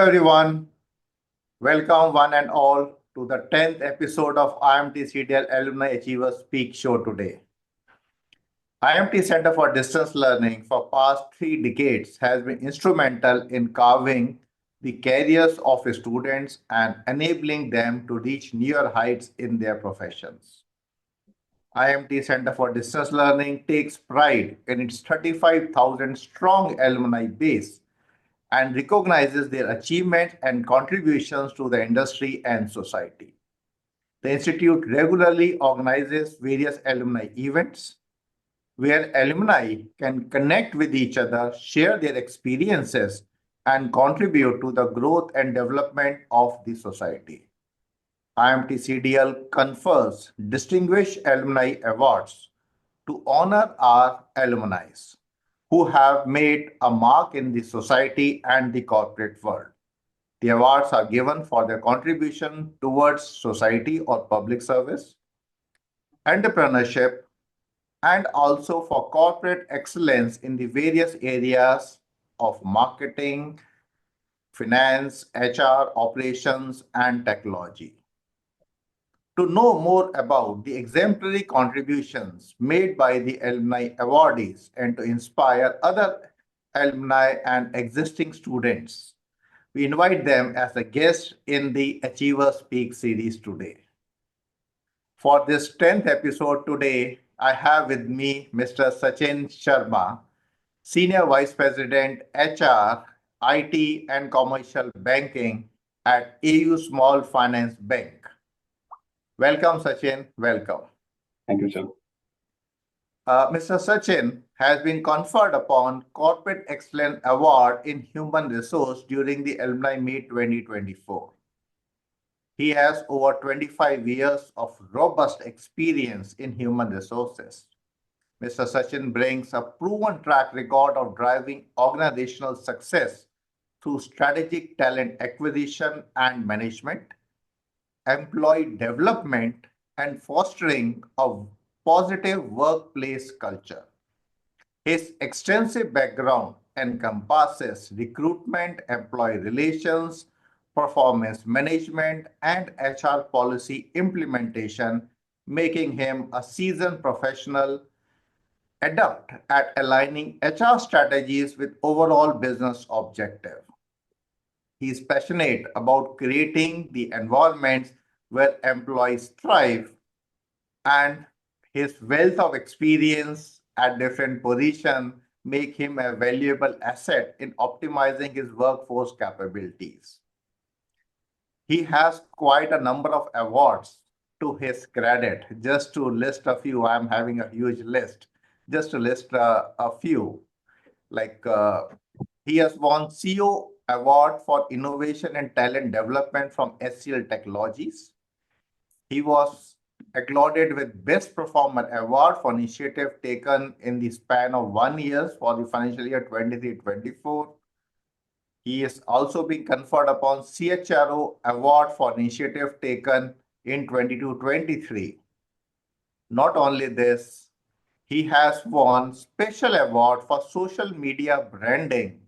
Everyone, welcome one and all to the 10th episode of IMT CDL Alumni Achievers Speak Show today. IMT Center for Distance Learning for past 3 decades has been instrumental in carving the careers of students and enabling them to reach newer heights in their professions. IMT Center for Distance Learning takes pride in its 35,000 strong alumni base and recognizes their achievements and contributions to the industry and society. The Institute regularly organizes various alumni events where alumni can connect with each other, share their experiences, and contribute to the growth and development of the society. IMT CDL confers Distinguished Alumni Awards to honor our alumni who have made a mark in the society and the corporate world. The awards are given for their contribution towards society or public service, entrepreneurship, and also for corporate excellence in the various areas of marketing, finance, HR, operations, and technology. To know more about the exemplary contributions made by the alumni awardees and to inspire other alumni and existing students, we invite them as a guest in the Achievers Speak series today. For this 10th episode today, I have with me Mr. Sachin Sharma, Senior Vice President, HR, IT, and Commercial Banking at AU Small Finance Bank. Welcome, Sachin. Welcome. Thank you, sir. Mr. Sachin has been conferred upon Corporate Excellence Award in Human Resource during the Alumni Meet 2024. He has over 25 years of robust experience in human resources. Mr. Sachin brings a proven track record of driving organizational success through strategic talent acquisition and management, employee development, and fostering a positive workplace culture. His extensive background encompasses recruitment, employee relations, performance management, and HR policy implementation, making him a seasoned professional adept at aligning HR strategies with overall business objectives. He is passionate about creating the environments where employees thrive, and his wealth of experience at different positions make him a valuable asset in optimizing his workforce capabilities. He has quite a number of awards to his credit. Just to list a few, I'm having a huge list. Just to list a few, like he has won CEO Award for Innovation and Talent Development from SCL Technologies. He was acclaimed with Best Performer Award for initiative taken in the span of 1 year for the financial year 23-24. He is also being conferred upon CHRO Award for initiative taken in 22-23. Not only this, he has won Special Award for Social Media Branding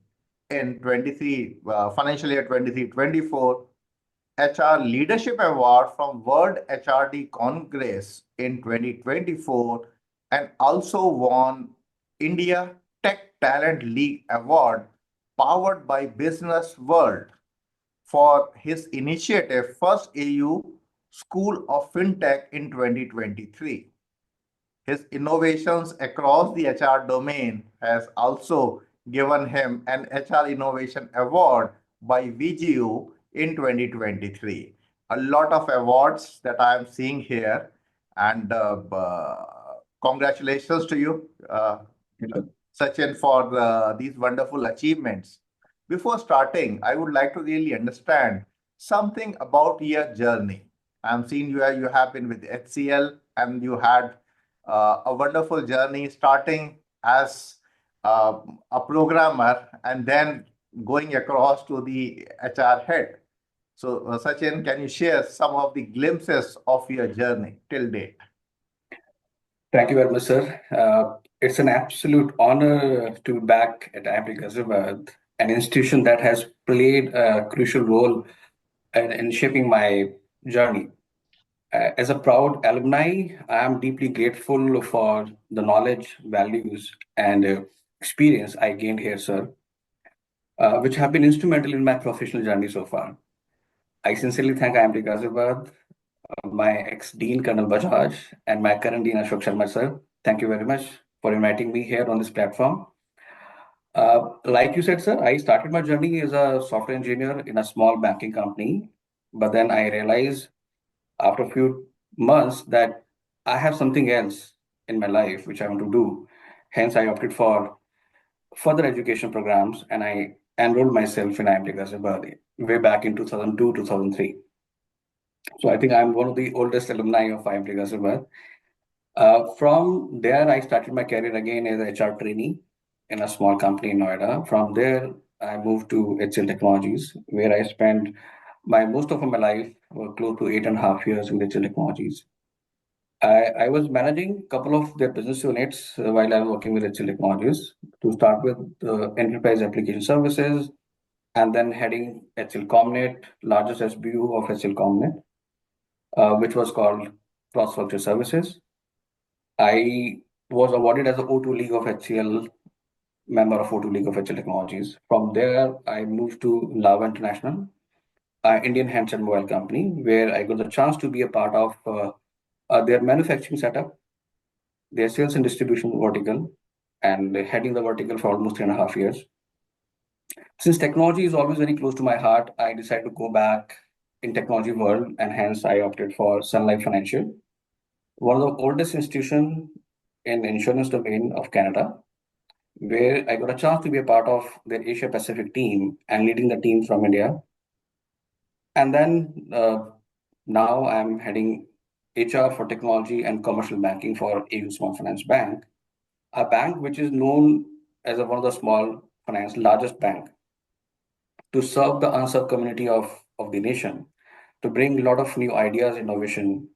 in financial year 23-24, HR Leadership Award from World HRD Congress in 2024, and also won India Tech Talent League Award powered by Business World for his initiative First AU School of FinTech in 2023. His innovations across the HR domain has also given him an HR Innovation Award by VGU in 2023. A lot of awards that I am seeing here, and congratulations to you, Sachin, for these wonderful achievements. Before starting, I would like to really understand something about your journey. I'm seeing you have been with HCL and you had a wonderful journey starting as a programmer and then going across to the HR head. So, Sachin, can you share some of the glimpses of your journey till date? Thank you very much, sir. It's an absolute honor to be back at IMT Ghaziabad, an institution that has played a crucial role in shaping my journey. As a proud alumni, I am deeply grateful for the knowledge, values, and experience I gained here, sir, which have been instrumental in my professional journey so far. I sincerely thank IMT Ghaziabad, my ex-dean Colonel Bajaj, and my current dean Ashok Sharma, sir. Thank you very much for inviting me here on this platform. Like you said, sir, I started my journey as a software engineer in a small banking company, but then I realized after a few months that I have something else in my life which I want to do. Hence, I opted for further education programs and I enrolled myself in IMT Ghaziabad way back in 2002, 2003. So I think I'm one of the oldest alumni of IMT Ghaziabad. From there, I started my career again as a HR trainee in a small company in Noida. From there, I moved to HCL Technologies, where I spent my most of my life, close to 8.5 years with HCL Technologies. I was managing a couple of their business units while I was working with HCL Technologies. To start with, enterprise application services, and then heading HCL Comnet, largest SBU of HCL Comnet, which was called Cross Functional Services. I was awarded as a O2 League of HCL, member of O2 League of HCL Technologies. From there, I moved to Lava International, Indian handset mobile company, where I got the chance to be a part of their manufacturing setup, their sales and distribution vertical, and heading the vertical for almost 3.5 years. Since technology is always very close to my heart, I decided to go back in technology world, and hence I opted for Sun Life Financial, one of the oldest institution in insurance domain of Canada, where I got a chance to be a part of their Asia Pacific team and leading the team from India. And then now I'm heading HR for technology and commercial banking for AU Small Finance Bank, a bank which is known as one of the small finance largest bank to serve the unserved community of the nation, to bring a lot of new ideas, innovation.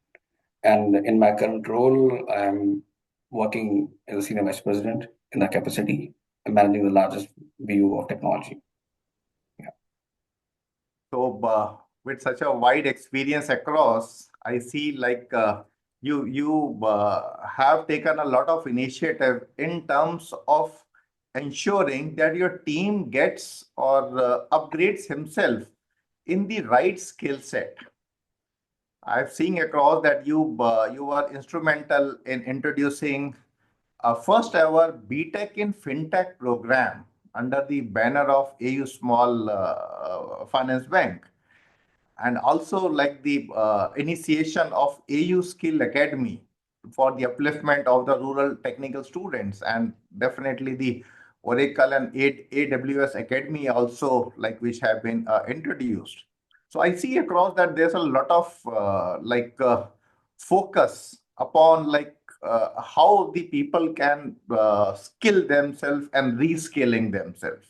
And in my current role, I'm working as a senior vice president in that capacity and managing the largest BU of technology. So, with such a wide experience across, I see like you have taken a lot of initiative in terms of ensuring that your team gets or upgrades himself in the right skill set. I've seen across that you were instrumental in introducing a first ever BTech in FinTech program under the banner of AU Small Finance Bank, and also like the initiation of AU Skill Academy for the upliftment of the rural technical students, and definitely the Oracle and AWS Academy also, like, which have been introduced. So I see across that there's a lot of focus upon how the people can skill themselves and reskilling themselves.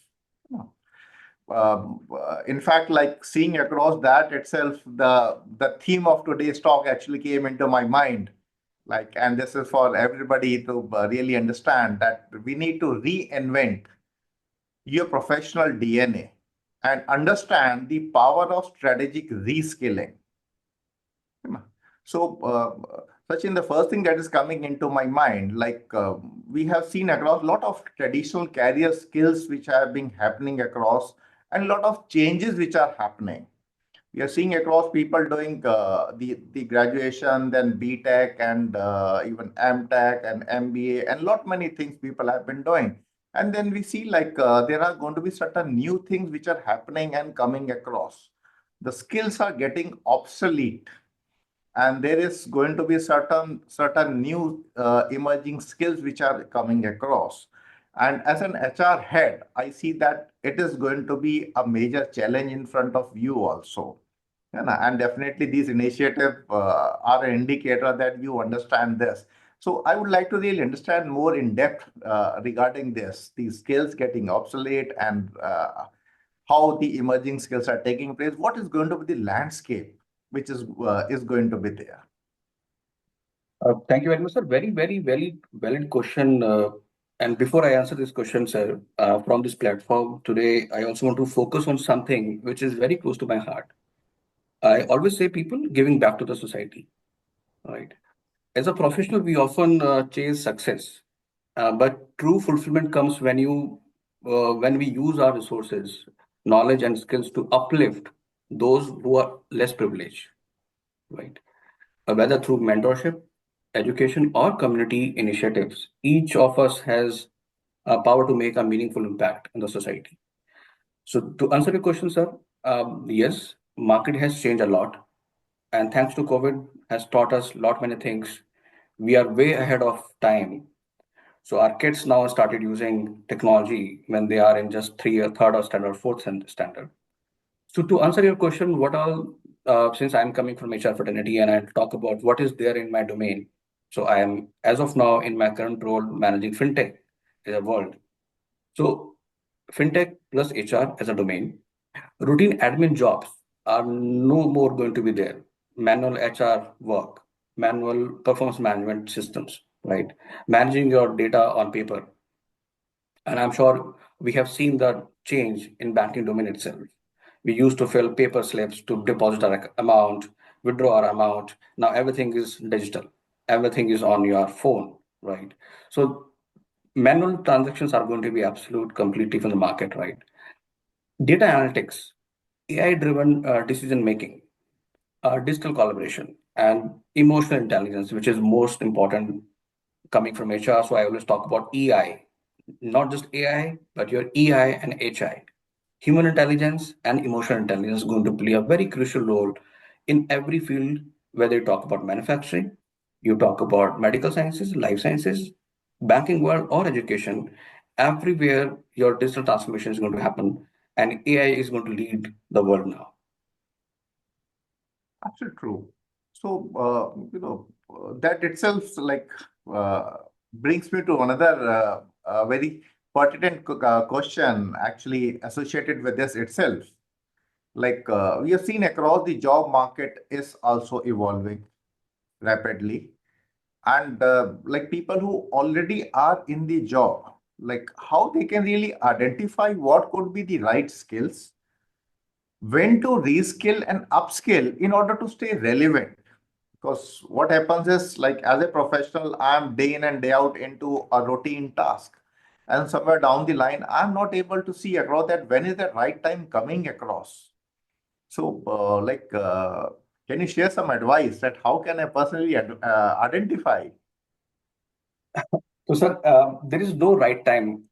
In fact, like seeing across that itself, the theme of today's talk actually came into my mind. Like, and this is for everybody to really understand that we need to reinvent your professional DNA and understand the power of strategic reskilling. So, Sachin, the first thing that is coming into my mind, we have seen across a lot of traditional career skills which have been happening across, and a lot of changes which are happening. We are seeing across people doing the graduation, then BTech, and even MTech and MBA, and lot many things people have been doing. And then we see there are going to be certain new things which are happening and coming across. The skills are getting obsolete, and there is going to be certain new emerging skills which are coming across. And as an HR head, I see that it is going to be a major challenge in front of you also. And definitely these initiatives are an indicator that you understand this. So I would like to really understand more in depth regarding this, these skills getting obsolete, and how the emerging skills are taking place. What is going to be the landscape which is going to be there? Thank you very much, sir. Very, very, very valid question. And before I answer this question, sir, from this platform today, I also want to focus on something which is very close to my heart. I always say people giving back to the society, right? As a professional, we often chase success, but true fulfillment comes when we use our resources, knowledge, and skills to uplift those who are less privileged, right? Whether through mentorship, education, or community initiatives, each of us has a power to make a meaningful impact in the society. So, to answer your question, sir, yes, market has changed a lot, and thanks to COVID, has taught us lot many things. We are way ahead of time. So our kids now started using technology when they are in just third or standard, standard. So to answer your question, what all, since I'm coming from HR fraternity and I'll talk about what is there in my domain. So I am, as of now, in my current role, managing fintech in the world. So fintech plus HR as a domain, routine admin jobs are no more going to be there. Manual HR work, manual performance management systems, right? Managing your data on paper. And I'm sure we have seen the change in banking domain itself. We used to fill paper slips to deposit our amount, withdraw our amount. Now everything is digital. Everything is on your phone, right? So manual transactions are going to be absolute completely from the market, right? Data analytics, AI-driven decision making, digital collaboration, and emotional intelligence, which is most important coming from HR. So I always talk about EI, not just AI, but your EI and HI. Human intelligence and emotional intelligence is going to play a very crucial role in every field, whether you talk about manufacturing, you talk about medical sciences, life sciences, banking world, or education. Everywhere your digital transformation is going to happen, and AI is going to lead the world now. Absolutely true. So, that itself uh, brings me to another very pertinent question actually associated with this itself. We have seen across the job market is also evolving rapidly. And people who already are in the job, like how they can really identify what could be the right skills, when to reskill and upskill in order to stay relevant. Because what happens is, like, as a professional, I'm day in and day out into a routine task. And somewhere down the line, I'm not able to see across that when is the right time coming across. So, can you share some advice that how can I personally identify? So, sir, there is no right time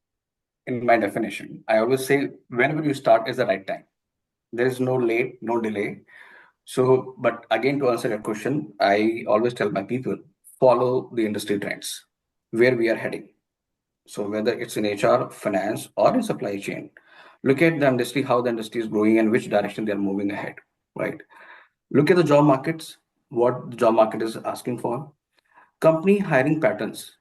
in my definition. I always say whenever you start is the right time. There is no late, no delay. So, but again, to answer your question, I always tell my people follow the industry trends, where we are heading. So, whether it's in HR, finance, or in supply chain, look at the industry, how the industry is growing, and which direction they are moving ahead, right? Look at the job markets, what the job market is asking for. Company hiring patterns,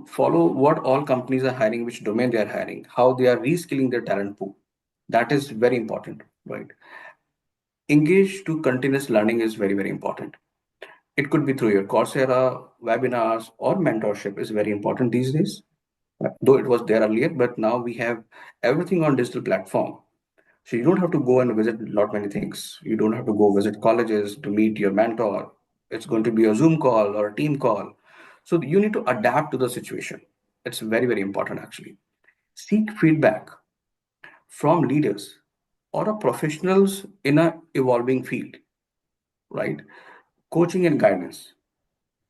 follow what all companies are hiring, which domain they are hiring, how they are reskilling their talent pool. That is very important, right? Engage to continuous learning is very, very important. It could be through your Coursera, webinars, or mentorship is very important these days. Though it was there earlier, but now we have everything on digital platform. So you don't have to go and visit a lot many things. You don't have to go visit colleges to meet your mentor. It's going to be a Zoom call or a team call. So you need to adapt to the situation. It's very, very important actually. Seek feedback from leaders or a professionals in a evolving field, right? Coaching and guidance.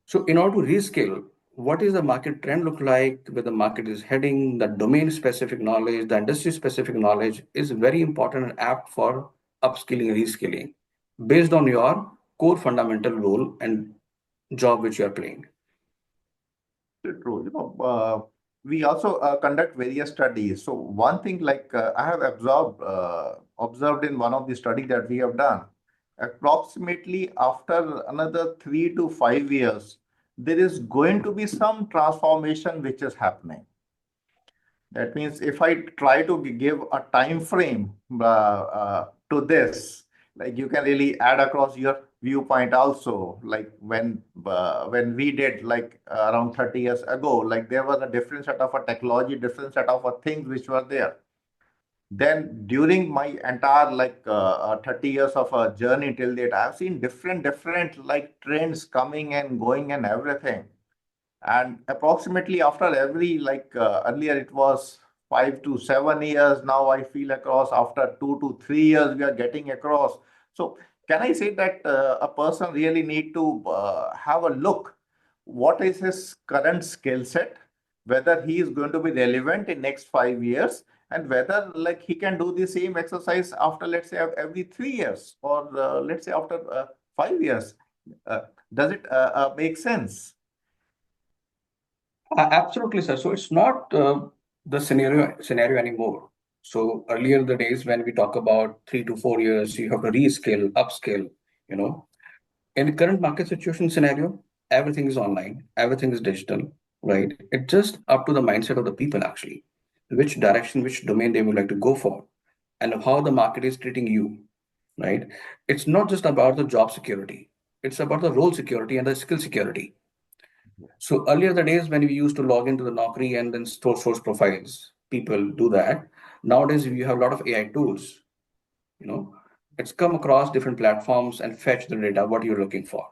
So in order to rescale, what is the market trend look like, where the market is heading, the domain specific knowledge, the industry specific knowledge is very important and apt for upskilling and reskilling based on your core fundamental role and job which you are playing. True. We also conduct various studies. So one thing, I have observed in one of the study that we have done, approximately after another 3 to 5 years, there is going to be some transformation which is happening. That means if I try to give a time frame to this, like you can really add across your viewpoint also. Like when we did like around 30 years ago, like there was a different set of a technology, different set of a things which were there. Then during my entire 30 years of a journey till date, I've seen different like trends coming and going and everything. And approximately after every earlier it was 5 to 7 years, now I feel across after 2 to 3 years we are getting across. So can I say that a person really need to have a look what is his current skill set, whether he is going to be relevant in next 5 years, and whether like he can do the same exercise after, let's say, every 3 years, or let's say after 5 years. uh, does it make sense? Absolutely, sir. So it's not the scenario anymore. So earlier the days when we talk about 3 to 4 years, you have to reskill, upskill, you know. In the current market situation scenario, everything is online, everything is digital, right? It's just up to the mindset of the people actually, which direction, which domain they would like to go for, and how the market is treating you, right? It's not just about the job security, it's about the role security and the skill security. So earlier the days when we used to log into the Naukri and then store source profiles, people do that. Nowadays we have a lot of AI tools, you know, it's come across different platforms and fetch the data what you're looking for.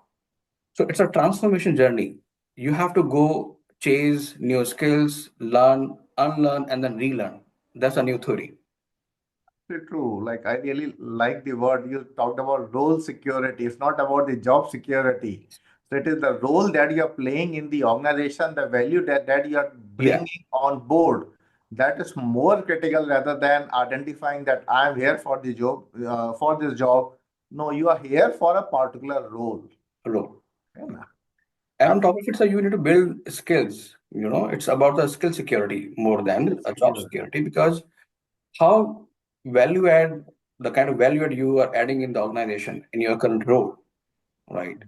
So it's a transformation journey. You have to go chase new skills, learn, unlearn, and then relearn. That's a new theory. True. Like I really like the word you talked about, role security. It's not about the job security. So it is the role that you're playing in the organization, the value that you're Yeah, bringing on board. That is more critical rather than identifying that I'm here for the job, for this job. No, you are here for a particular role. role. है ना? And Uh, on top of it, so you need to build skills. You know, it's about the skill security more than skill a job security. security because how value add the kind of value add you are adding in the organization in your current role, right?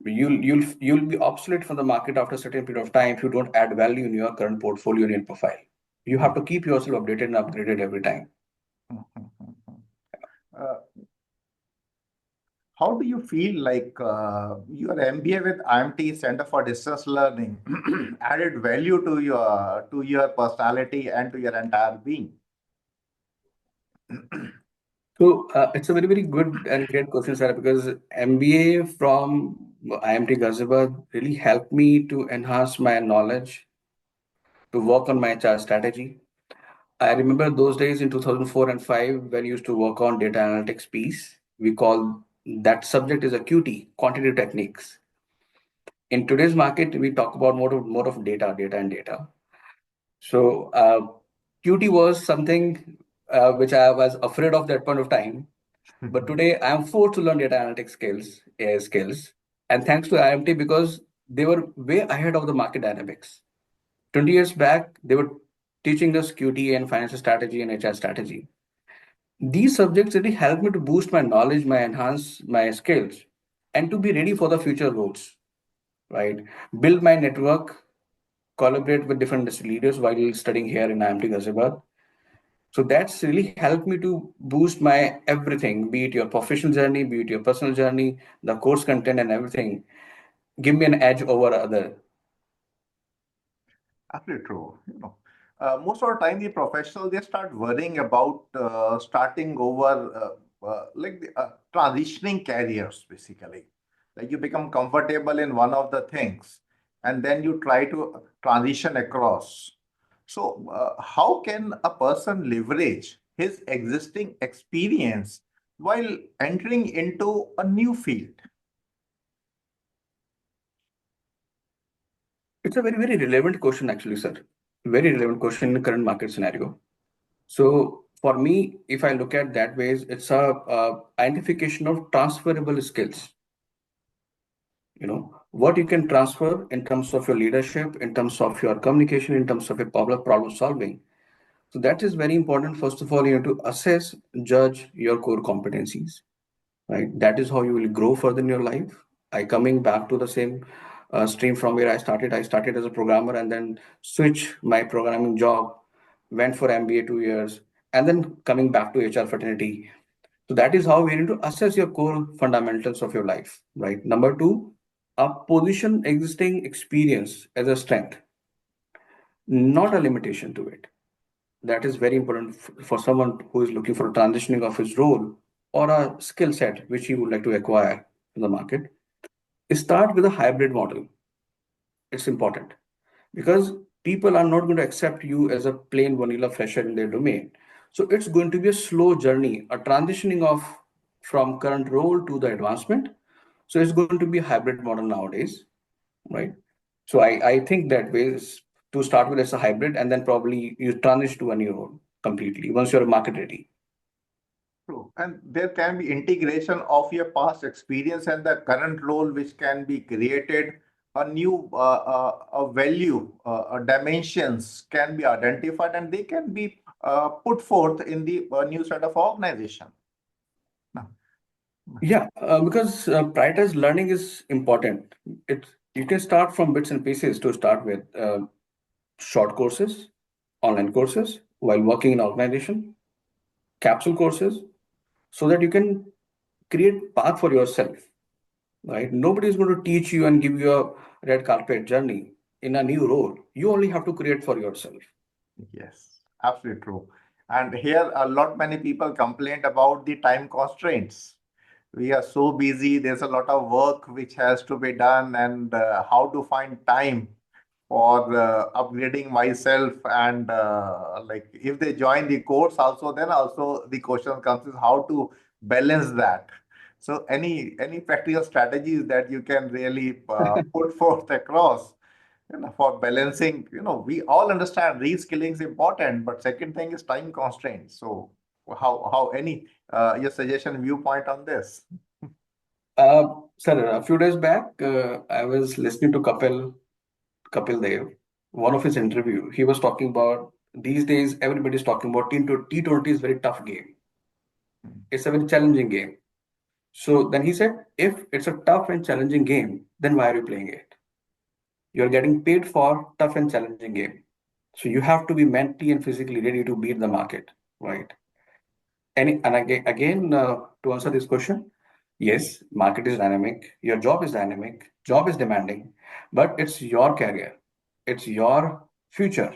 You'll be obsolete from the market after a certain period of time if you don't add value in your current portfolio and your profile. You have to keep yourself updated and upgraded every time. Uh, How do you feel like your MBA with IMT Center for Distance Learning added value to your personality and to your entire being? So it's a very good and great question, sir, because MBA from IMT Ghaziabad really helped me to enhance my knowledge, to work on my HR strategy. I remember those days in 2004 and 5 when we used to work on data analytics piece. We call that subject is a QT, quantitative techniques. In today's market, we talk about more of data and data. So QT was something which I was afraid of that point of time. But today I am forced to learn data analytics skills, AI skills, and thanks to IMT because they were way ahead of the market dynamics. 20 years back, they were teaching us QT and financial strategy and HR strategy. These subjects really helped me to boost my knowledge, my enhance my skills, and to be ready for the future roles, right? Build my network, collaborate with different industry leaders while studying here in IMT Ghaziabad. So that's really helped me to boost my everything, be it your professional journey, be it your personal journey, the course content and everything. Give me an edge over other. Absolutely true. Most of the time, the professional they start worrying about starting over, transitioning careers. Basically, like you become comfortable in one of the things, and then you try to transition across. So, how can a person leverage his existing experience while entering into a new field? It's a very relevant question, actually, sir. Very relevant question in the current market scenario. So for me, if I look at that ways, it's a identification of transferable skills. You know what you can transfer in terms of your leadership, in terms of your communication, in terms of your problem solving. So that is very important. First of all, you have to assess, judge your core competencies, right? That is how you will grow further in your life. I coming back to the same stream from where I started. I started as a programmer and then switch my programming job, went for MBA 2 years, and then coming back to HR fraternity. So that is how we need to assess your core fundamentals of your life, right? Number two, a position existing experience as a strength, not a limitation to it. That is very important for someone who is looking for transitioning of his role or a skill set which he would like to acquire in the market. Start with a hybrid model. It's important because people are not going to accept you as a plain vanilla fresher in their domain. So it's going to be a slow journey, a transitioning of from current role to the advancement. So it's going to be a hybrid model nowadays, right? So I think that way is to start with as a hybrid, and then probably you transition to a new role completely once you're market ready. True. And there can be integration of your past experience and the current role, which can be created. A new a value, dimensions can be identified, and they can be put forth in the new set of organization. No. Yeah, because prioritized learning is important. It You can start from bits and pieces to start with short courses, online courses while working in organization, capsule courses, so that you can create path for yourself, right? Nobody is going to teach you and give you a red carpet journey in a new role. You only have to create for yourself. Yes, absolutely true. And here, a lot many people complained about the time constraints. We are so busy. There's a lot of work which has to be done, and how to find time for upgrading myself. And like if they join the course, also then also the question comes is how to balance that. So any practical strategies that you can really put forth across, for balancing, we all understand reskilling is important, but second thing is time constraints. So how any your suggestion viewpoint on this? Uh, Sir, a few days back, I was listening to Kapil Dev, one of his interview. He was talking about these days everybody's talking about T20 is very tough game. It's a very challenging game. So then he said, if it's a tough and challenging game, then why are you playing it? You're getting paid for tough and challenging game. So you have to be mentally and physically ready to beat the market, right? And again, to answer this question, yes, market is dynamic. Your job is dynamic. Job is demanding, but it's your career. It's your future,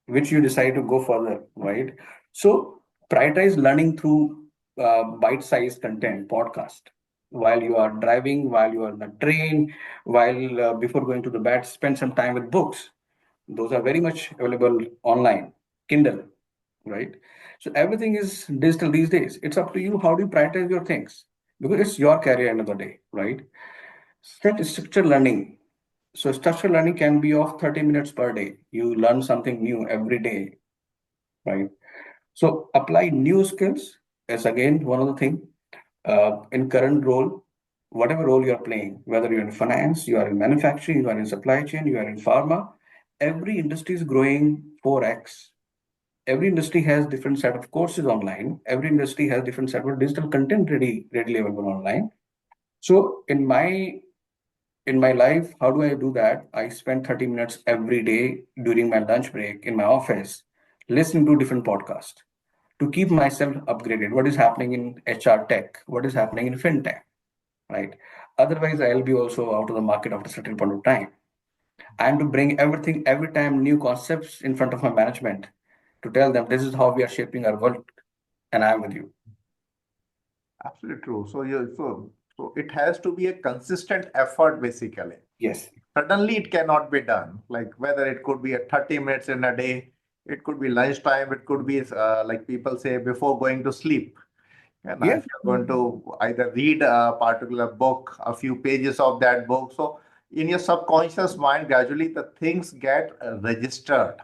which you decide to go further, right? So prioritize learning through bite-sized content, podcast, while you are driving, while you are on the train, while before going to the bed, spend some time with books. Those are very much available online, Kindle, right? So everything is digital these days. It's up to you how do you prioritize your things because it's your career end of the day, right? Set structured learning. So structured learning can be of 30 minutes per day. You learn something new every day, right? So apply new skills is again one of the thing in current role, whatever role you're playing, whether you're in finance, you are in manufacturing, you are in supply chain, you are in pharma, every industry is growing 4x. Every industry has different set of courses online. Every industry has different set of digital content readily available online. So in my life, how do I do that? I spend 30 minutes every day during my lunch break in my office, listening to different podcasts to keep myself upgraded. What is happening in HR tech? What is happening in fintech? Right? Otherwise, I'll be also out of the market after a certain point of time. And to bring everything every time new concepts in front of my management to tell them this is how we are shaping our world, and I'm with you. Absolutely true. So it has to be a consistent effort, basically. Yes. Suddenly it cannot be done. Like whether it could be a 30 minutes in a day, it could be lunchtime, it could be like people say before going to sleep. And Yeah. if you're going to either read a particular book, a few pages of that book, so in your subconscious mind, gradually the things get registered.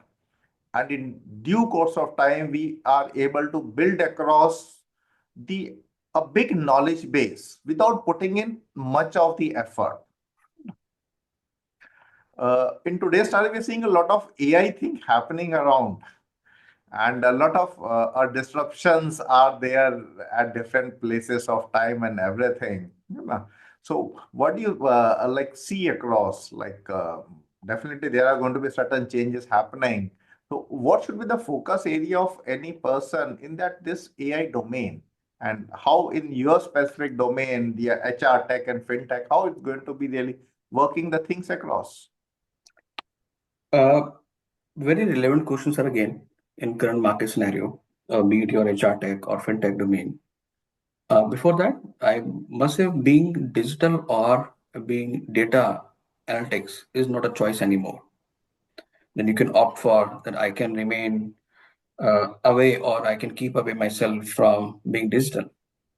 And in due course of time, we are able to build across the a big knowledge base without putting in much of the effort. In today's time, we're seeing a lot of AI thing happening around, and a lot of disruptions are there at different places of time and everything. So, what do you like see across? Like, definitely there are going to be certain changes happening. So, what should be the focus area of any person in that this AI domain? and how in your specific domain, the HR tech and fintech, how it's going to be really working the things across? Uh, Very relevant questions are again in current market scenario, be it your HR tech or fintech domain. Before that, I must say being digital or being data analytics is not a choice anymore. Then you can opt for that I can remain away or I can keep away myself from being digital,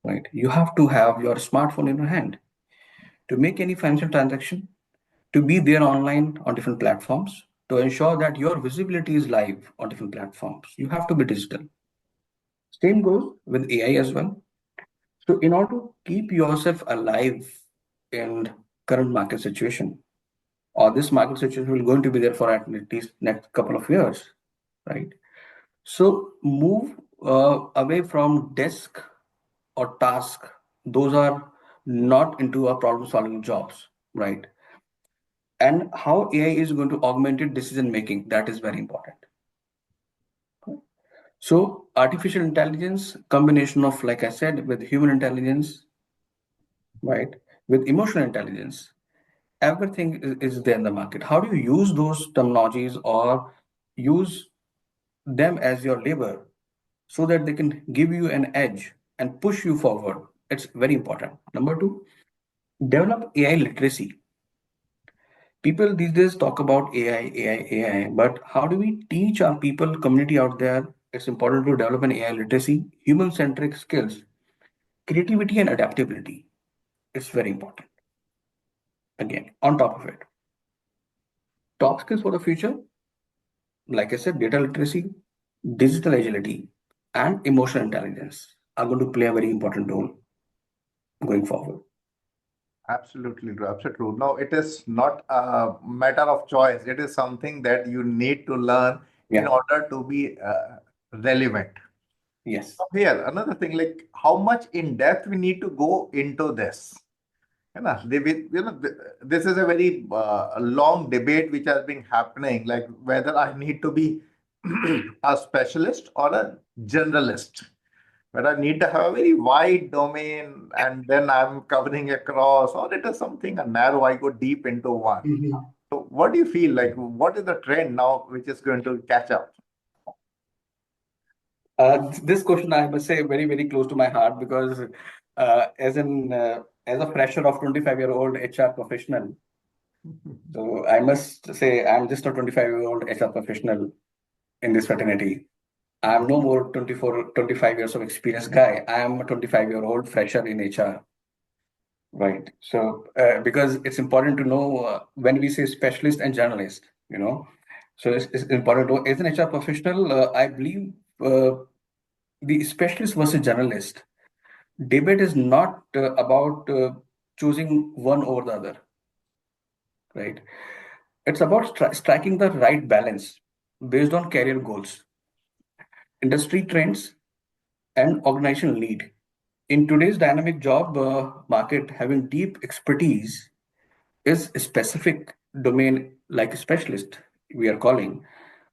right? You have to have your smartphone in your hand to make any financial transaction, to be there online on different platforms, to ensure that your visibility is live on different platforms. You have to be digital. Same goes with AI as well. So in order to keep yourself alive in current market situation, or this market situation will going to be there for at least next couple of years, right? So move away from desk or task. Those are not into a problem solving jobs, right? And how AI is going to augment decision making, that is very important. So artificial intelligence, combination of, like I said, with human intelligence, right, with emotional intelligence, everything is there in the market. How do you use those terminologies or use them as your labor so that they can give you an edge and push you forward? It's very important. Number two, develop AI literacy. People these days talk about AI, but how do we teach our people, community out there? It's important to develop an AI literacy, human-centric skills, creativity and adaptability. It's very important. Again, on top of it, top skills for the future, like I said, data literacy, digital agility, and emotional intelligence are going to play a very important role going forward. Absolutely true. Absolutely true. No, it is not a matter of choice. It is something that you need to learn in Yeah. order to be relevant. Yes. So here, another thing, like how much in depth we need to go into this. This is a very long debate which has been happening, like whether I need to be a specialist or a generalist, whether I need to have a very wide domain and then I'm covering across, or it is something a narrow, I go deep into one. Mhm. So, what do you feel like? What is the trend now which is going to catch up? This question I must say very very close to my heart because as a fresher of 25-year-old HR professional, so I must say I'm just a 25-year-old HR professional in this fraternity. I'm no more 24, 25 years of experience guy. I am a 25-year-old fresher in HR. Right. So, because it's important to know when we say specialist and journalist, you know, so it's important to know as an HR professional, I believe the specialist versus journalist debate is not about choosing one over the other, right? It's about striking the right balance based on career goals, industry trends, and organizational need. In today's dynamic job market, having deep expertise is a specific domain like a specialist we are calling,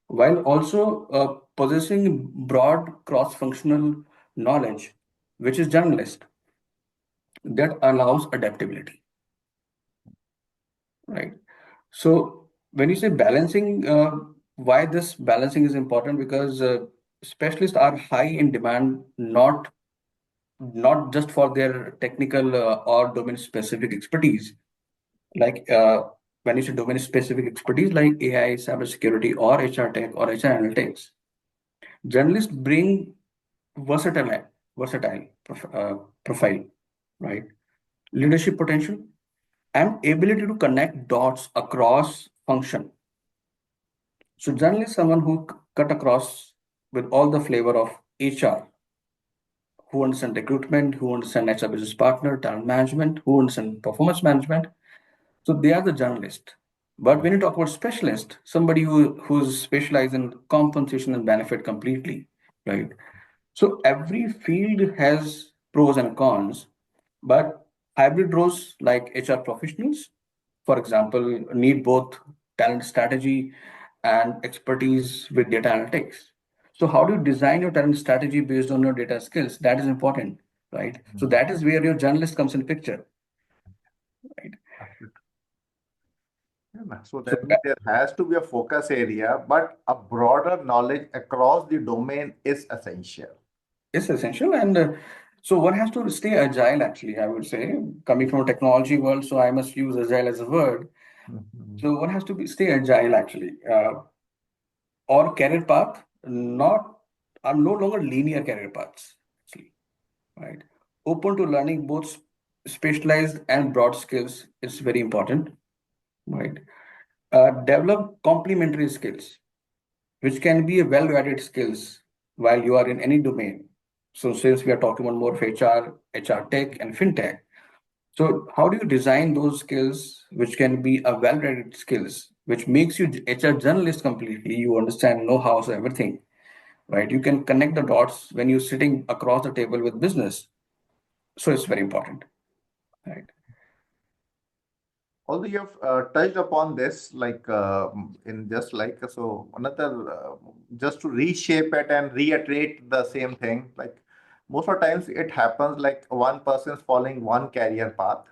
while also possessing broad cross-functional knowledge, which is generalist, that allows adaptability, right? So when you say balancing, why this balancing is important? Because specialists are high in demand, not just for their technical or domain specific expertise, like when you say domain specific expertise like AI, cybersecurity, or HR tech or HR analytics, journalists bring versatile, versatile profile, right? Leadership potential and ability to connect dots across function. So journalist, someone who cut across with all the flavor of HR, who understand recruitment, who understand HR business partner, talent management, who understand performance management. So they are the journalist. But when you talk about specialist, somebody who's specialized in compensation and benefit completely, right? So every field has pros and cons, but hybrid roles like HR professionals, for example, need both talent strategy and expertise with data analytics. So how do you design your talent strategy based on your data skills? That is important. right? So that is where your journalist comes in picture, right? Absolutely. Yeah, so So that means there has to be a focus area, but a broader knowledge across the domain is essential. it's essential. And so one has to stay agile, actually, I would say, coming from a technology world. So I must use agile as a word. Mhm. So one has to stay agile, actually. Or career path, not are no longer linear career paths, actually, right? Open to learning both specialized and broad skills is very important, right? Develop complementary skills, which can be a value-added skills while you are in any domain. So since we are talking about more of HR, HR tech, and fintech, so how do you design those skills which can be a value-added skills, which makes you HR journalist completely? You understand know-how, so everything, right? You can connect the dots when you're sitting across the table with business. So it's very important, right? Although you have touched upon this, like in just like so another, just to reshape it and reiterate the same thing. Like most of the times, it happens like one person's following one career path.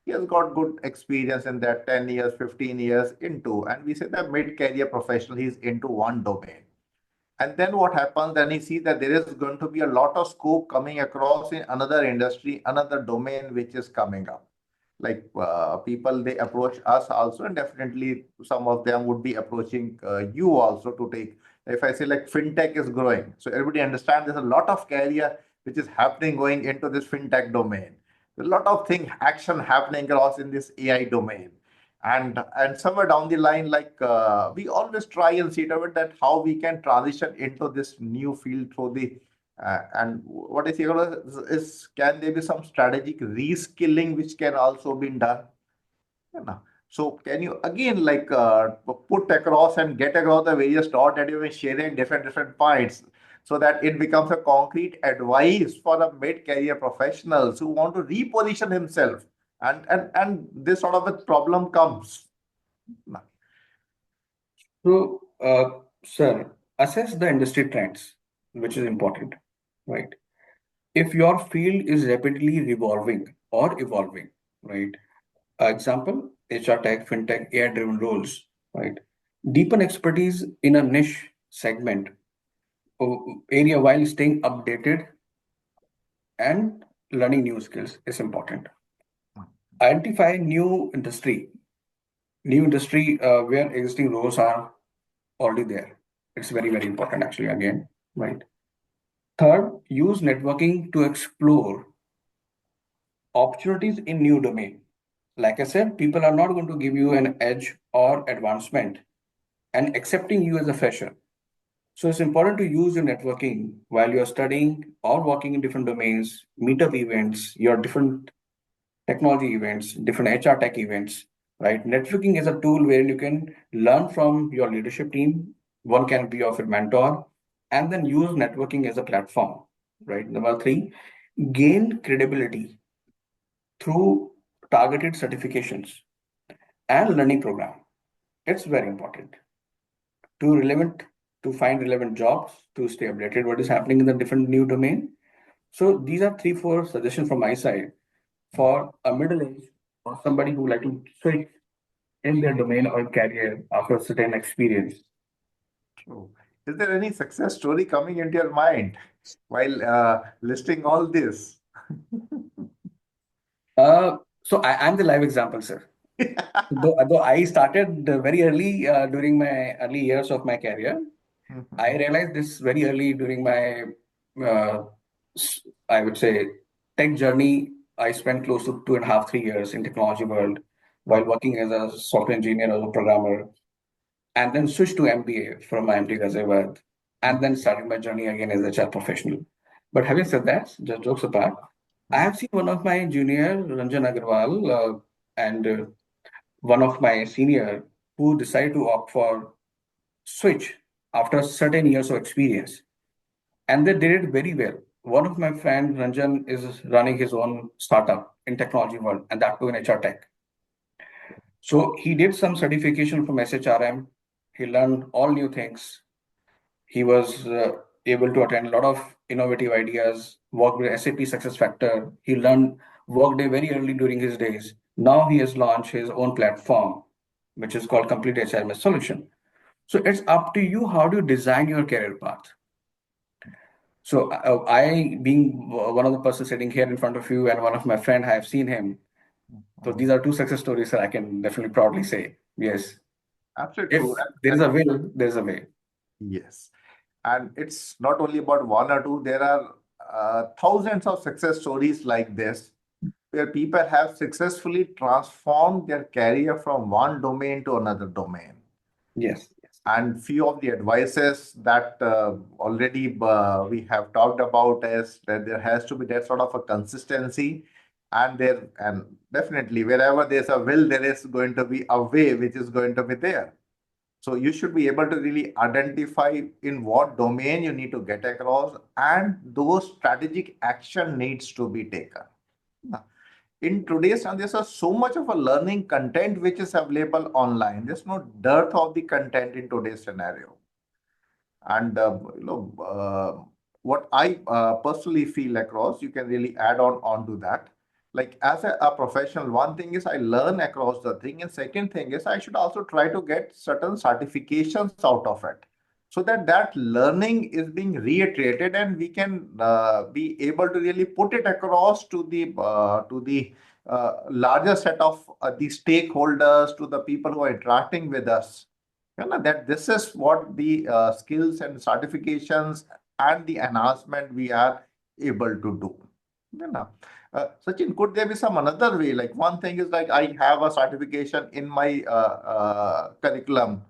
He has got good experience in that 10 years, 15 years into, and we say that mid-career professional, he's into one domain. And then what happens? Then he sees that there is going to be a lot of scope coming across in another industry, another domain which is coming up. Like people, they approach us also, and definitely some of them would be approaching you also to take. If I say like fintech is growing, so everybody understands there's a lot of career which is happening going into this fintech domain. There's a lot of thing action happening across in this AI domain, and somewhere down the line, like we always try and see to it that how we can transition into this new field through the and what I see is can there be some strategic reskilling which can also be done? You know? So can you again like put across and get across the various thought that you were sharing different points so that it becomes a concrete advice for a mid-career professionals who want to reposition himself, and this sort of a problem comes. So, sir, assess the industry trends, which is important, right? If your field is rapidly revolving or evolving, right? Example, HR tech, fintech, AI-driven roles, right? Deepen expertise in a niche segment area while staying updated and learning new skills is important. Identify new industry where existing roles are already there. It's very, very important actually again, right? Third, use networking to explore opportunities in new domain. Like I said, people are not going to give you an edge or advancement and accepting you as a fresher. So it's important to use your networking while you're studying or working in different domains, meetup events, your different technology events, different HR tech events, right? Networking is a tool where you can learn from your leadership team. One can be of a mentor, and then use networking as a platform, right? Number three, gain credibility through targeted certifications and learning program. It's very important to relevant to find relevant jobs to stay updated what is happening in the different new domain. So these are three, four suggestions from my side for a middle age or somebody who like to switch in their domain or career after a certain experience. True. Is there any success story coming into your mind while listing all this? I'm the live example, sir. Though I started very early during my early years of my career, I realized this very early during my, uh, I would say, tech journey. I spent close to 2.5, 3 years in technology world while working as a software engineer or a programmer, and then switched to MBA from IMT Ghaziabad, and then started my journey again as a HR professional. But having said that, just jokes apart, I have seen one of my junior, Ranjan Agarwal, and one of my senior who decided to opt for switch after certain years of experience, and they did it very well. One of my friend Ranjan is running his own startup in technology world, and that too in HR tech. So he did some certification from SHRM. He learned all new things. He was able to attend a lot of innovative ideas, worked with SAP Success Factor. He learned Workday very early during his days. Now he has launched his own platform, which is called Complete HRMS Solution. So it's up to you how do you design your career path. So I, being one of the persons sitting here in front of you and one of my friend, I have seen him. So these are two success stories that I can definitely proudly say. Yes, Absolutely if true. there is a will, there is a way. Yes. And it's not only about one or two, there are thousands of success stories like this, where people have successfully transformed their career from one domain to another domain. Yes. And few of the advices that already we have talked about is that there has to be that sort of a consistency, and definitely wherever there's a will, there is going to be a way which is going to be there. So you should be able to really identify in what domain you need to get across, and those strategic action needs to be taken. In today's time, there's so much of a learning content which is available online. There's no dearth of the content in today's scenario. And what I personally feel across, you can really add on to that. Like as a professional, one thing is I learn across the thing, and second thing is I should also try to get certain certifications out of it, so that that learning is being reiterated, and we can be able to really put it across to the larger set of the stakeholders, to the people who are interacting with us, that this is what the skills and certifications and the enhancement we are able to do. Sachin, could there be some another way? Like one thing is like I have a certification in my curriculum,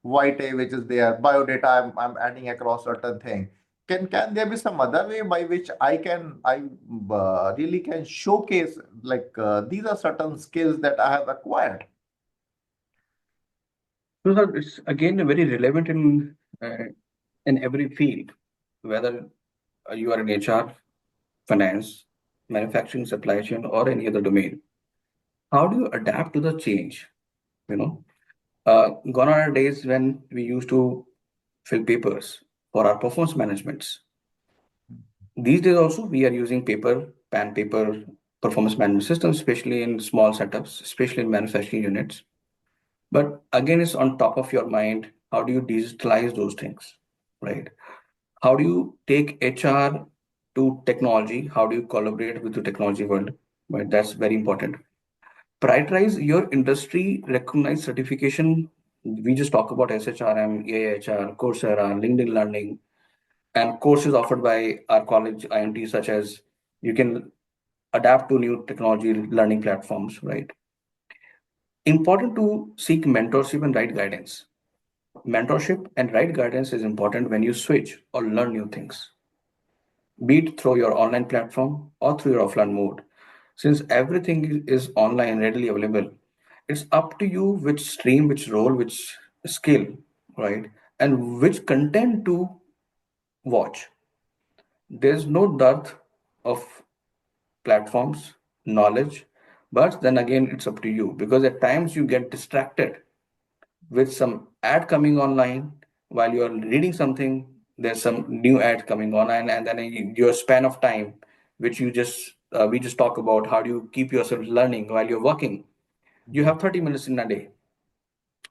white A, which is there, biodata, I'm adding across certain thing. Can there be some other way by which I really can showcase like these are certain skills that I have acquired? So sir, it's again very relevant in every field, whether you are in HR, finance, manufacturing, supply chain, or any other domain. How do you adapt to the change? You know, gone are days when we used to fill papers for our performance managements. These days also we are using paper, pen paper performance management systems, especially in small setups, especially in manufacturing units. But again, it's on top of your mind. How do you digitalize those things, right? How do you take HR to technology? How do you collaborate with the technology world? Right, that's very important. Prioritize your industry recognized certification. We just talk about SHRM, AHR, Coursera, LinkedIn Learning, and courses offered by our college IMT, such as you can adapt to new technology learning platforms, right? Important to seek mentorship and right guidance. Mentorship and right guidance is important when you switch or learn new things, be it through your online platform or through your offline mode. Since everything is online readily available, it's up to you which stream, which role, which skill, right? And which content to watch. There's no dearth of platforms, knowledge, but then again, it's up to you because at times you get distracted with some ad coming online while you are reading something. There's some new ad coming on, and then your span of time, which you just we just talk about how do you keep yourself learning while you're working. You have 30 minutes in a day,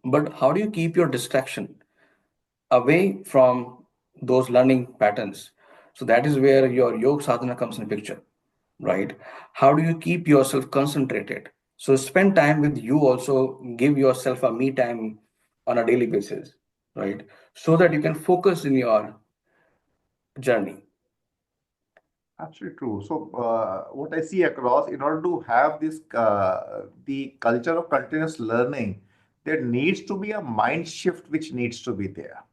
but how do you keep your distraction away from those learning patterns? So that is where your yoga sadhana comes in picture, right? How do you keep yourself concentrated? So spend time with you also, give yourself a me time on a daily basis, right? So that you can focus in your journey. Absolutely true. So, what I see across, in order to have this, the culture of continuous learning, there needs to be a mind shift which needs to be there,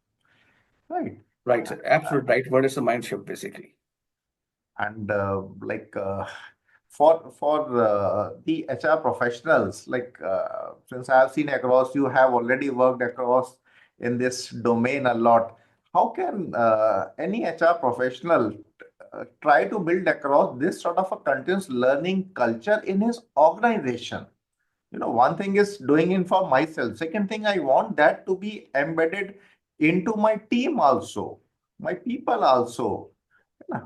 right? Right, sir. Absolute right word is a mind shift, basically. And for the HR professionals, like since I have seen across, you have already worked across in this domain a lot. How can any HR professional try to build across this sort of a continuous learning culture in his organization? One thing is doing it for myself. Second thing, I want that to be embedded into my team also. my people also.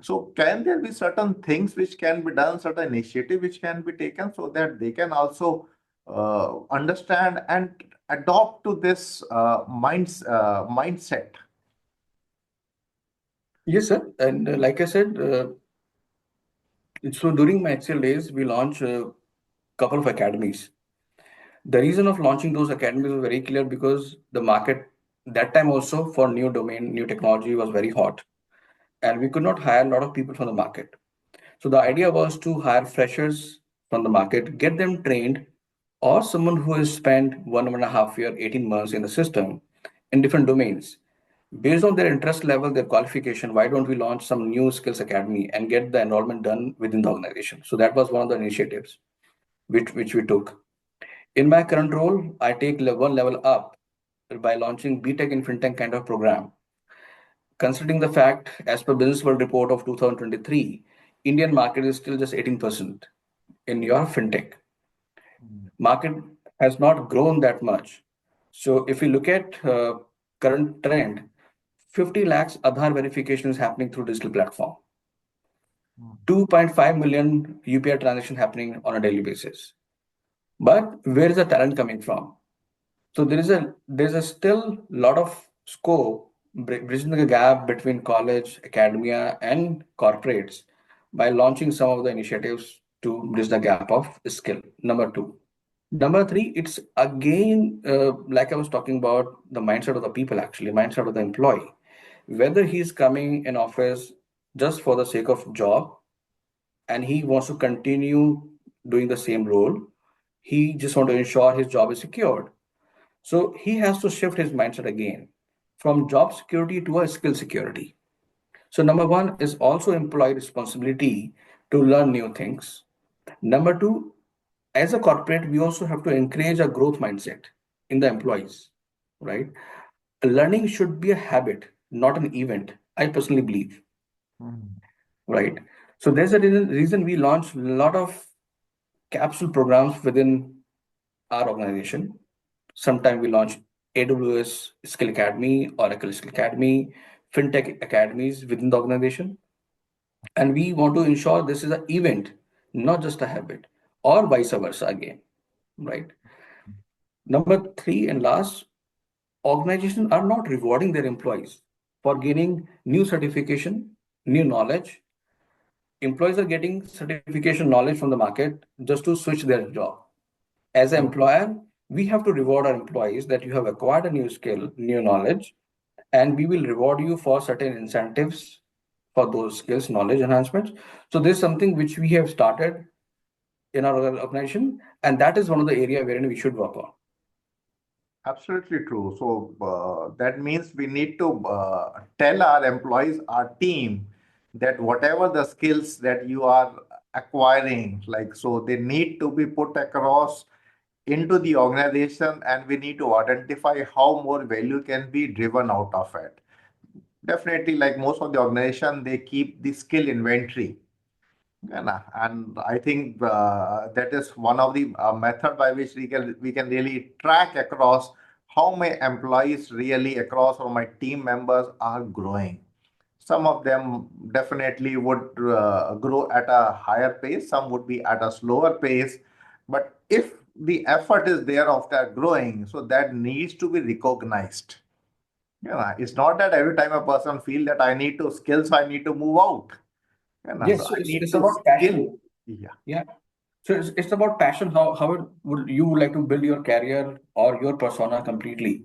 So can there be certain things which can be done, certain initiative which can be taken so that they can also understand and adopt to this mindset? Yes, sir. And like I said, so during my Excel days, we launched a couple of academies. The reason of launching those academies was very clear because the market that time also for new domain, new technology was very hot, and we could not hire a lot of people from the market. So the idea was to hire freshers from the market, get them trained, or someone who has spent 1.5 year, 18 months in the system in different domains. Based on their interest level, their qualification, why don't we launch some new skills academy and get the enrollment done within the organization? So that was one of the initiatives which we took. In my current role, I take one level up by launching BTech in FinTech kind of program. Considering the fact, as per Business World Report of 2023, Indian market is still just 18% in your FinTech. Mm, Market has not grown that much. So if we look at current trend, 50 lakhs Aadhaar verification is happening through digital platform. mm, 2.5 million UPI transaction happening on a daily basis. But where is the talent coming from? So there's a still lot of scope bridging the gap between college, academia, and corporates by launching some of the initiatives to bridge the gap of skill. Number two. Number three, it's again like I was talking about the mindset of the people, actually, mindset of the employee. Whether he's coming in office just for the sake of job and he wants to continue doing the same role, he just want to ensure his job is secured. So he has to shift his mindset again from job security to a skill security. So number one is also employee responsibility to learn new things. Number two, as a corporate, we also have to encourage a growth mindset in the employees, right? Learning should be a habit, not an event. I personally believe, mm, right? So there's a reason we launched a lot of capsule programs within our organization. Sometime we launch AWS Skill Academy, Oracle Skill Academy, FinTech academies within the organization. And we want to ensure this is an event, not just a habit, or vice versa again, right? Number three and last, organizations are not rewarding their employees for gaining new certification, new knowledge. Employees are getting certification knowledge from the market just to switch their job. As an mm. employer, we have to reward our employees that you have acquired a new skill, new knowledge, and we will reward you for certain incentives for those skills, knowledge enhancements. So this is something which we have started in our organization, and that is one of the area wherein we should work on. Absolutely true. So that means we need to tell our employees, our team, that whatever the skills that you are acquiring, like, so they need to be put across into the organization, and we need to identify how more value can be driven out of it. Definitely, like most of the organization, they keep the skill inventory. And I think that is one of the method by which we can really track across how my employees really across or my team members are growing. Some of them definitely would grow at a higher pace, some would be at a slower pace. But if the effort is there of that growing, so that needs to be recognized. It's not that every time a person feel that I need to skills, I need to move out. So Yes, I need it's to about skill. passion. Yeah. Yeah. So it's about passion. Would you like to build your career or your persona completely?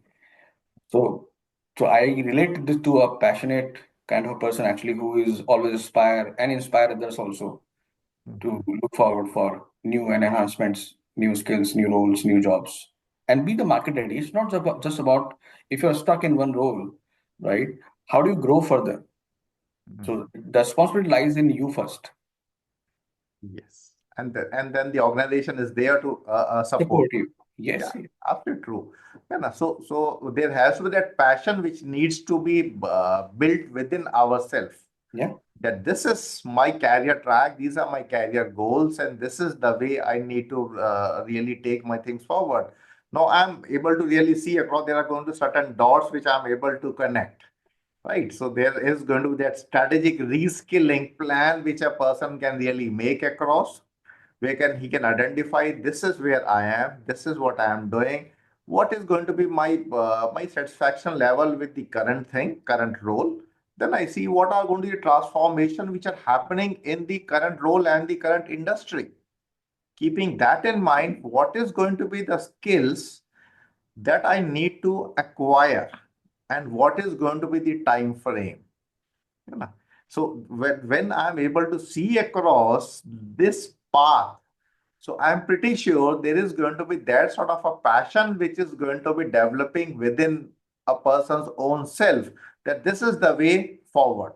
So, so I relate this to a passionate kind of a person actually who is always aspire and inspire others also to Mhm. look forward for new and enhancements, new skills, new roles, new jobs, and be the market ready. It's not just about if you're stuck in one role, right? How do you grow further? Mhm. So the responsibility lies in you first. Yes. And then the organization is there to support. Support you. Yeah, Yes. absolutely true. So there has to be that passion which needs to be built within ourselves. Yeah. That this is my career track, these are my career goals, and this is the way I need to really take my things forward. Now I'm able to really see across, there are going to certain dots which I'm able to connect. right? So there is going to be that strategic reskilling plan which a person can really make across, where can he can identify this is where I am, this is what I am doing, what is going to be my satisfaction level with the current thing, current role. Then I see what are going to be the transformation which are happening in the current role and the current industry. Keeping that in mind, what is going to be the skills that I need to acquire and what is going to be the time frame. You know? So when I'm able to see across this path, so I'm pretty sure there is going to be that sort of a passion which is going to be developing within a person's own self, that this is the way forward.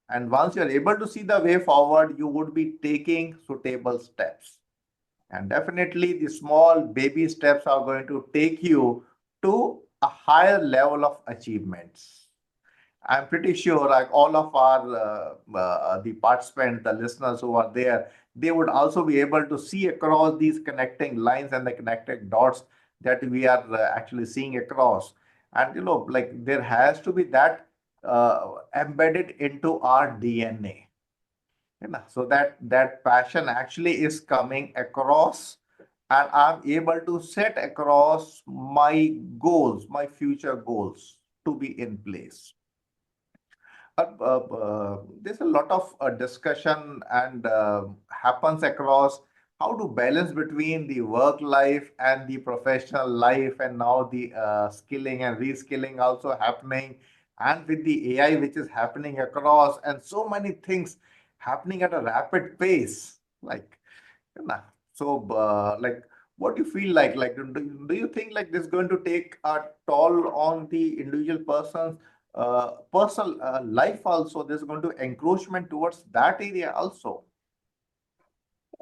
And once you're able to see the way forward, you would be taking suitable steps. And definitely the small baby steps are going to take you to a higher level of achievements. I'm pretty sure, like all of our the participants, the listeners who are there, they would also be able to see across these connecting lines and the connected dots that we are actually seeing across. And like there has to be that embedded into our DNA. So that passion actually is coming across, and I'm able to set across my goals, my future goals to be in place. There's a lot of discussion and happens across how to balance between the work life and the professional life, and now the skilling and reskilling also happening, and with the AI which is happening across, and so many things happening at a rapid pace. Like, you know, so like, what do you feel like? Like, do you think like this is going to take a toll on the individual person's personal life also? There's going to encroachment towards that area also.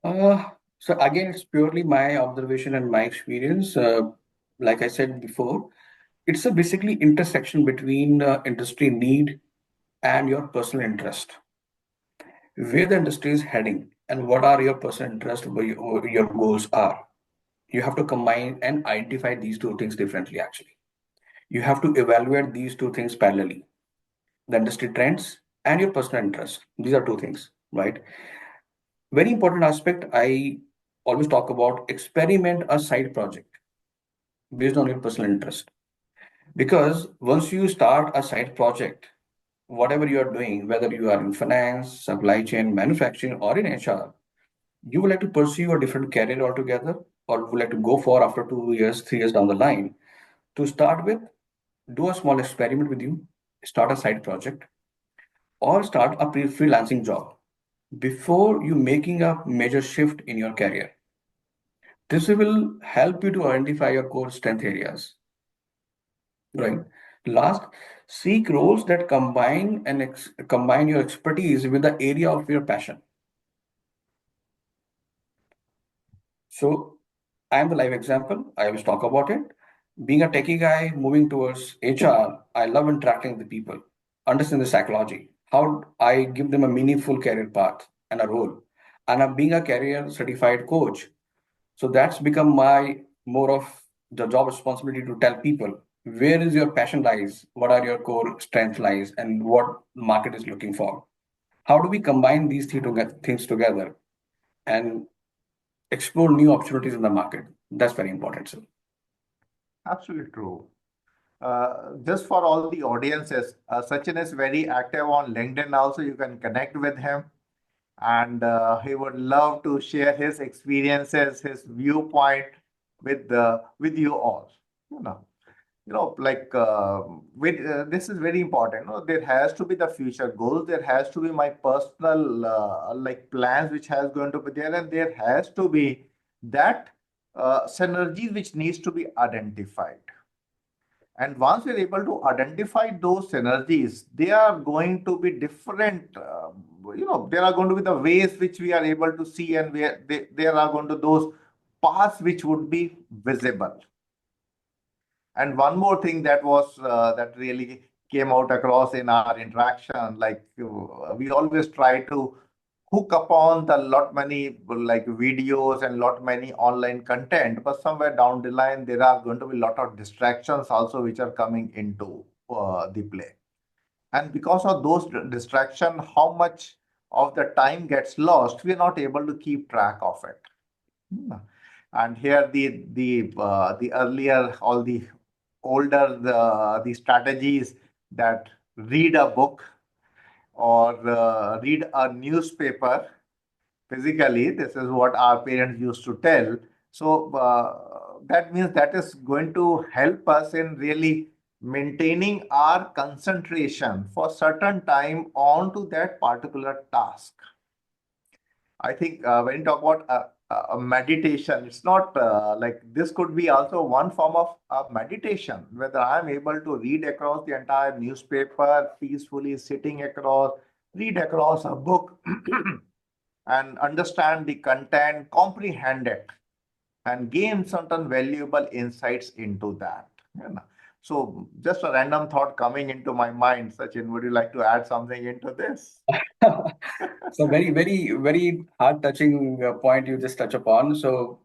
So again, it's purely my observation and my experience. Like I said before, it's a basically intersection between industry need and your personal interest. Where the industry is heading and what are your personal interests, where your goals are. You have to combine and identify these two things differently, actually. You have to evaluate these two things parallelly, the industry trends and your personal interest. These are two things, right? Very important aspect. I always talk about experiment a side project based on your personal interest. Because once you start a side project, whatever you are doing, whether you are in finance, supply chain, manufacturing, or in HR, you would like to pursue a different career altogether, or would like to go for after 2 years, 3 years down the line. To start with, do a small experiment with you, start a side project, or start a freelancing job before you making a major shift in your career. This will help you to identify your core strength areas, right? Last, seek roles that combine and combine your expertise with the area of your passion. So I am the live example. I always talk about it. Being a techie guy moving towards HR, I love interacting with people, understand the psychology, how I give them a meaningful career path and a role. And I'm being a career certified coach. So that's become my more of the job responsibility to tell people where is your passion lies, what are your core strength lies, and what market is looking for. How do we combine these things together and explore new opportunities in the market? That's very important. So, Absolutely true. Just for all the audiences, Sachin is very active on LinkedIn also. You can connect with him, and he would love to share his experiences, his viewpoint with you all. You know, like with this is very important. There has to be the future goals. There has to be my personal like plans, which has going to be there, and there has to be that synergies which needs to be identified. And once we're able to identify those synergies, they are going to be different. There are going to be the ways which we are able to see, and there are going to those paths which would be visible. And one more thing that was that really came out across in our interaction, like we always try to hook upon the lot many like videos and lot many online content, but somewhere down the line there are going to be a lot of distractions also which are coming into the play. And because of those distraction, how much of the time gets lost, we are not able to keep track of it. Hmm. And here the earlier, all the older the strategies, that read a book or read a newspaper physically. This is what our parents used to tell. So that means that is going to help us in really maintaining our concentration for certain time onto that particular task. I think when you talk about a meditation, it's not like this could be also one form of meditation, whether I'm able to read across the entire newspaper peacefully, sitting across, read across a book and understand the content, comprehend it, and gain certain valuable insights into that. You know. So, just a random thought coming into my mind. Sachin, would you like to add something into this? So very heart touching point you just touch upon. So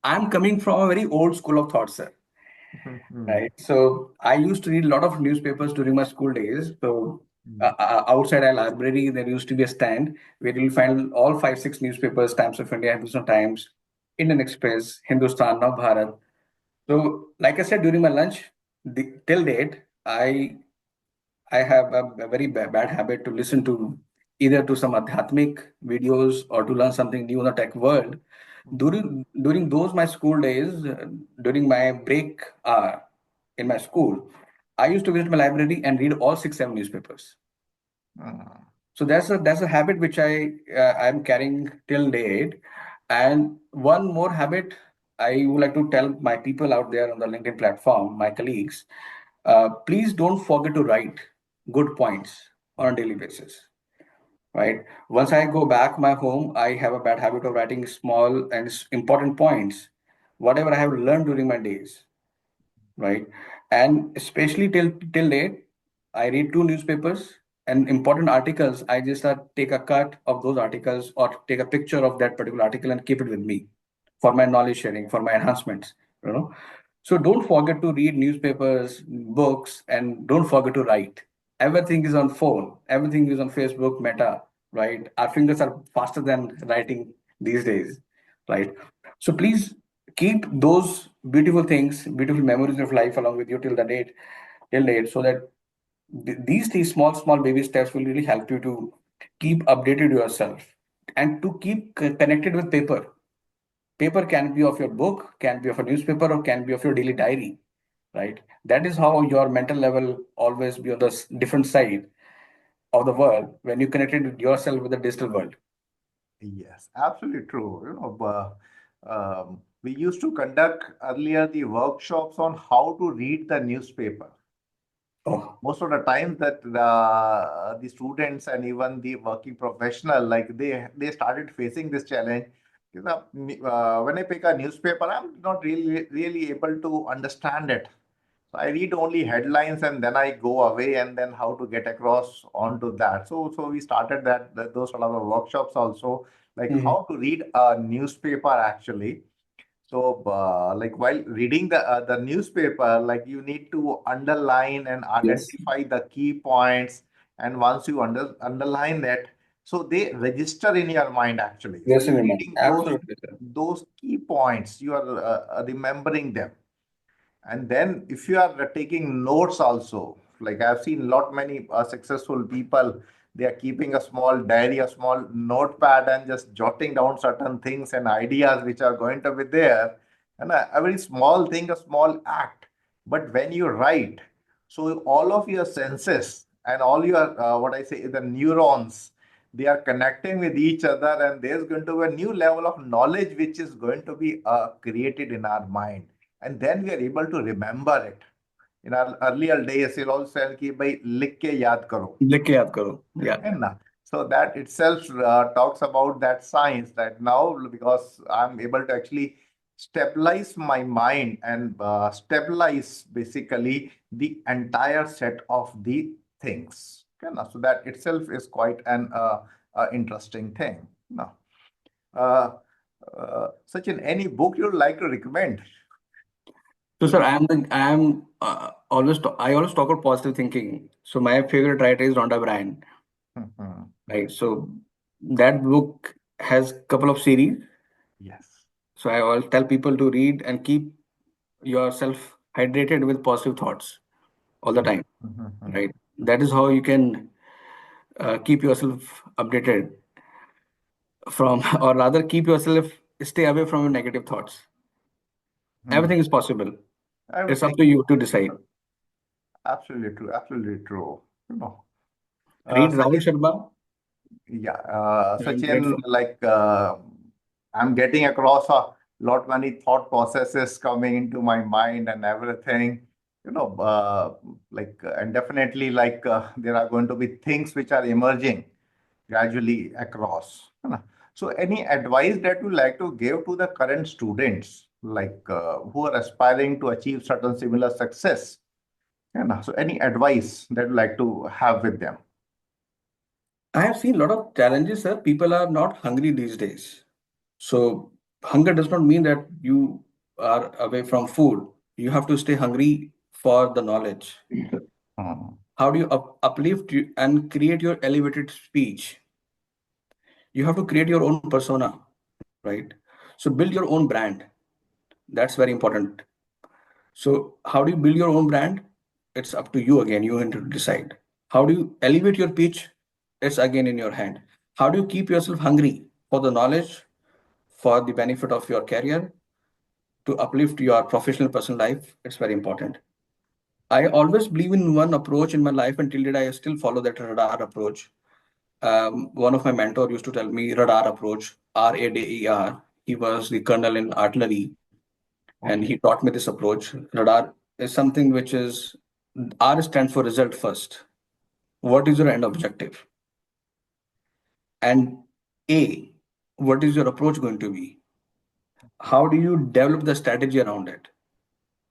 I'm coming from a very old school of thought, sir. Hmm. Right. So I used to read a lot of newspapers during my school days. So Hmm. outside our library, there used to be a stand where you'll find all five, six newspapers: Times of India, Hindustan Times, Indian Express, Hindustan, Now Bharat. So, like I said, during my lunch, till date, I have a very bad habit to listen to either to some adhyatmic videos or to learn something new in the tech world. During those my school days, during my break hour in my school, I used to visit my library and read all six, seven newspapers. Hmm. So that's a habit which I'm carrying till date. And one more habit I would like to tell my people out there on the LinkedIn platform, my colleagues, please don't forget to write good points on a daily basis. Right. Once I go back my home, I have a bad habit of writing small and important points, whatever I have learned during my days. Right. And especially till date, I read two newspapers and important articles. I just take a cut of those articles or take a picture of that particular article and keep it with me for my knowledge sharing, for my enhancements. You know, so don't forget to read newspapers, books, and don't forget to write. Everything is on phone. Everything is on Facebook, Meta. Right, our fingers are faster than writing these days. Right, so please keep those beautiful things, beautiful memories of life along with you till date, so that these small baby steps will really help you to keep updated yourself and to keep connected with paper. Paper can be of your book, can be of a newspaper, or can be of your daily diary. Right. That is how your mental level always be on the different side of the world when you connected yourself with the digital world. Yes, absolutely true. We used to conduct earlier the workshops on how to read the newspaper. Oh, Most of the times that the students and even the working professional, like they started facing this challenge. When I pick a newspaper, I'm not really able to understand it. So I read only headlines and then I go away, and then how to get across onto that. So we started those sort of workshops also, like mhm. how to read a newspaper actually. So, like while reading the newspaper, like you need to underline and Yes, identify the key points, and once you underline that, so they register in your mind actually. So yes, you're Nirmal. reading Absolutely, sir. those key points, you are remembering them. And then if you are taking notes also, like I've seen lot many successful people, they are keeping a small diary, a small notepad, and just jotting down certain things and ideas which are going to be there. And a very small thing, a small act. But when you write, so all of your senses and all your, what I say, the neurons, they are connecting with each other, and there's going to be a new level of knowledge which is going to be created in our mind, and then we are able to remember it. In our earlier days, he'll also say कि भाई लिख के याद करो, लिख के याद करो. Yeah. है ना? So that itself talks about that science, that now because I'm able to actually stabilize my mind and stabilize basically the entire set of the things. Okay, na? So that itself is quite an interesting thing. No. Uh, Sachin, any book you'd like to recommend? So, sir, I am I always talk about positive thinking. So my favorite writer is Rhonda Byrne, Mhm. right? So that book has couple of series. Yes. So I always tell people to read and keep yourself hydrated with positive thoughts all the time, Mhm. right? That is how you can keep yourself updated from, or rather, keep yourself stay away from your negative thoughts. Mhm. Everything is possible. It's up Everything. to you to decide. Absolutely true. Absolutely true. You know, Read Rahul Sachin, Sharma. yeah, I'm Sachin, grateful. like I'm getting across a lot many thought processes coming into my mind and everything. And definitely there are going to be things which are emerging gradually across. So, any advice that you like to give to the current students, who are aspiring to achieve certain similar success? So, any advice that you like to have with them? I have seen a lot of challenges, sir. People are not hungry these days. So hunger does not mean that you are away from food. You have to stay hungry for the knowledge. Hmm. How do you uplift you and create your elevated speech? You have to create your own persona, right? So build your own brand. That's very important. So how do you build your own brand? It's up to you again. You have to decide. How do you elevate your pitch? It's again in your hand. How do you keep yourself hungry for the knowledge, for the benefit of your career, to uplift your professional personal life? It's very important. I always believe in one approach in my life, until date I still follow that radar approach. One of my mentor used to tell me radar approach, RADER. He was the colonel in artillery, and he Okay. taught me this approach. Radar is something which is, R stands for result first. What is your end objective? And A, what is your approach going to be? How do you develop the strategy around it,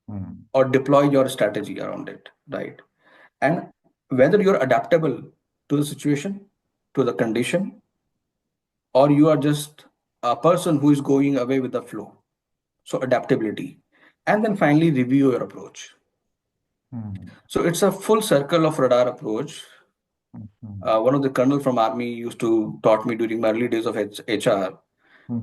Hmm. or deploy your strategy around it, right? And whether you're adaptable to the situation, to the condition, or you are just a person who is going away with the flow. So adaptability. And then finally review your approach. Hmm. So it's a full circle of radar approach. Hmm. One of the colonel from army used to taught me during my early days of HR.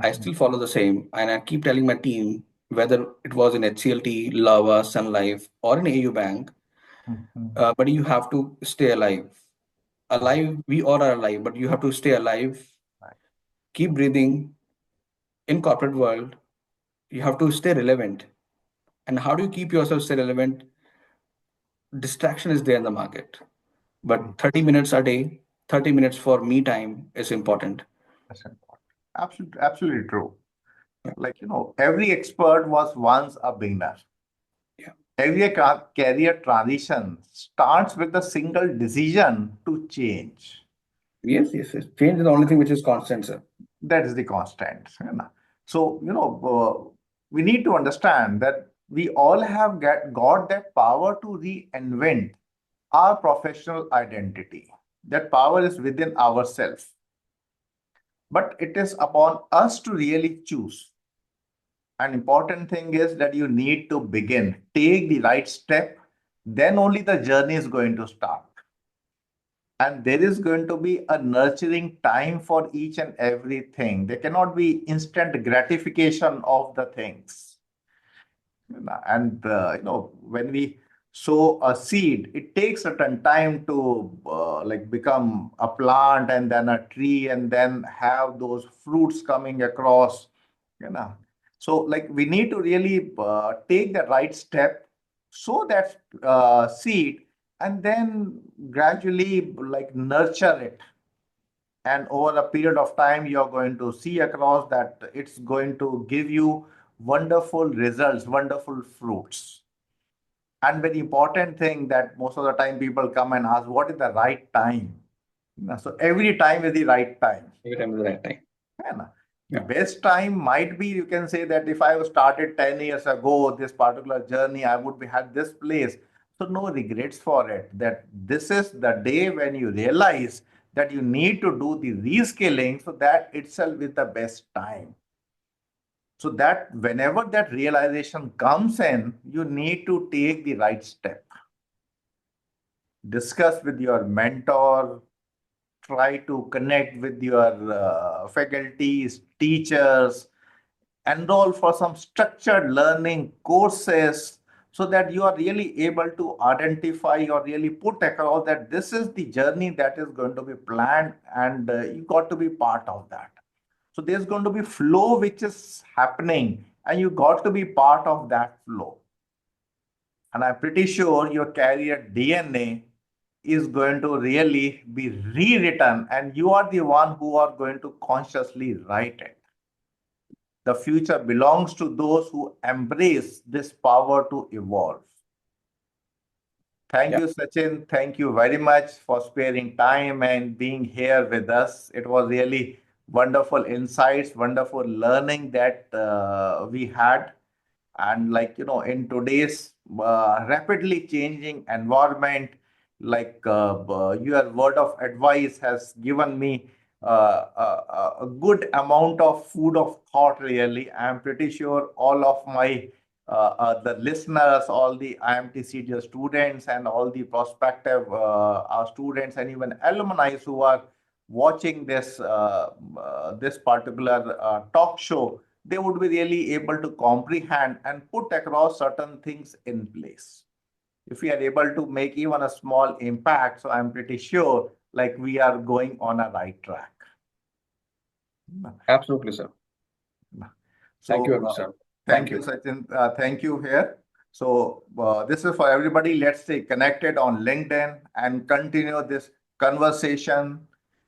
I Hmm. still follow the same, and I keep telling my team, whether it was in HCLT, Lava, Sun Life, or in AU Bank, Hmm. but you have to stay alive. Alive, we all are alive, but you have to stay alive. Right. Keep breathing. In corporate world, you have to stay relevant. And how do you keep yourself stay relevant? Distraction is there in the market, Hmm. but 30 minutes a day, 30 minutes for me time is important. That's important. Absolutely, absolutely true. Every expert was once a beginner. Yeah. Every career transition starts with a single decision to change. Yes, yes, yes. Change is the only thing which is constant, sir. That is the constant. So, we need to understand that we all have got that power to reinvent our professional identity. That power is within ourselves. But it is upon us to really choose. An important thing is that you need to begin, take the right step, then only the journey is going to start. And there is going to be a nurturing time for each and everything. There cannot be instant gratification of the things. And when we sow a seed, it takes a certain time to become a plant and then a tree and then have those fruits coming across. you know so we need to really take the right step, sow that seed, and then gradually nurture it. And over a period of time, you're going to see across that it's going to give you wonderful results, wonderful fruits. And very important thing that most of the time people come and ask, what is the right time? So every time is the right time. Every time is the right time. है ना? The Yeah. best time might be, you can say that if I was started 10 years ago, this particular journey, I would be had this place. So no regrets for it. That this is the day when you realize that you need to do the reskilling. So that itself is the best time. So that whenever that realization comes in, you need to take the right step. discuss with your mentor, try to connect with your faculties, teachers, enroll for some structured learning courses so that you are really able to identify or really put across that this is the journey that is going to be planned, and you got to be part of that. So there's going to be flow which is happening, and you got to be part of that flow. And I'm pretty sure your career DNA is going to really be rewritten, and you are the one who are going to consciously write it. The future belongs to those who embrace this power to evolve. Thank Yeah, you, Sachin. Thank you very much for sparing time and being here with us. It was really wonderful insights, wonderful learning that we had. And in today's rapidly changing environment, your word of advice has given me a good amount of food of thought. Really, I'm pretty sure all of my the listeners, all the IMT CDL students, and all the prospective students, and even alumni who are watching this particular talk show, they would be really able to comprehend and put across certain things in place. If we are able to make even a small impact, so I'm pretty sure we are going on a right track. absolutely, sir. Thank you So very much, sir. thank Thank you, you. Sachin. Thank you here. So this is for everybody. Let's stay connected on LinkedIn and continue this conversation.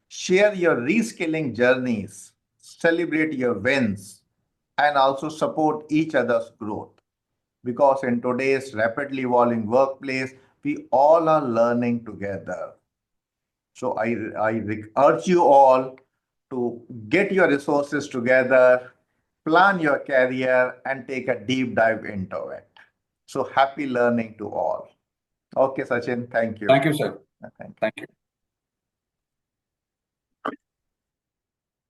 Share your reskilling journeys, celebrate your wins, and also support each other's growth. Because in today's rapidly evolving workplace, we all are learning together. So I urge you all to get your resources together, plan your career, and take a deep dive into it. So happy learning to all. Okay, Sachin, thank you. Thank you, sir. Thank you. Thank you.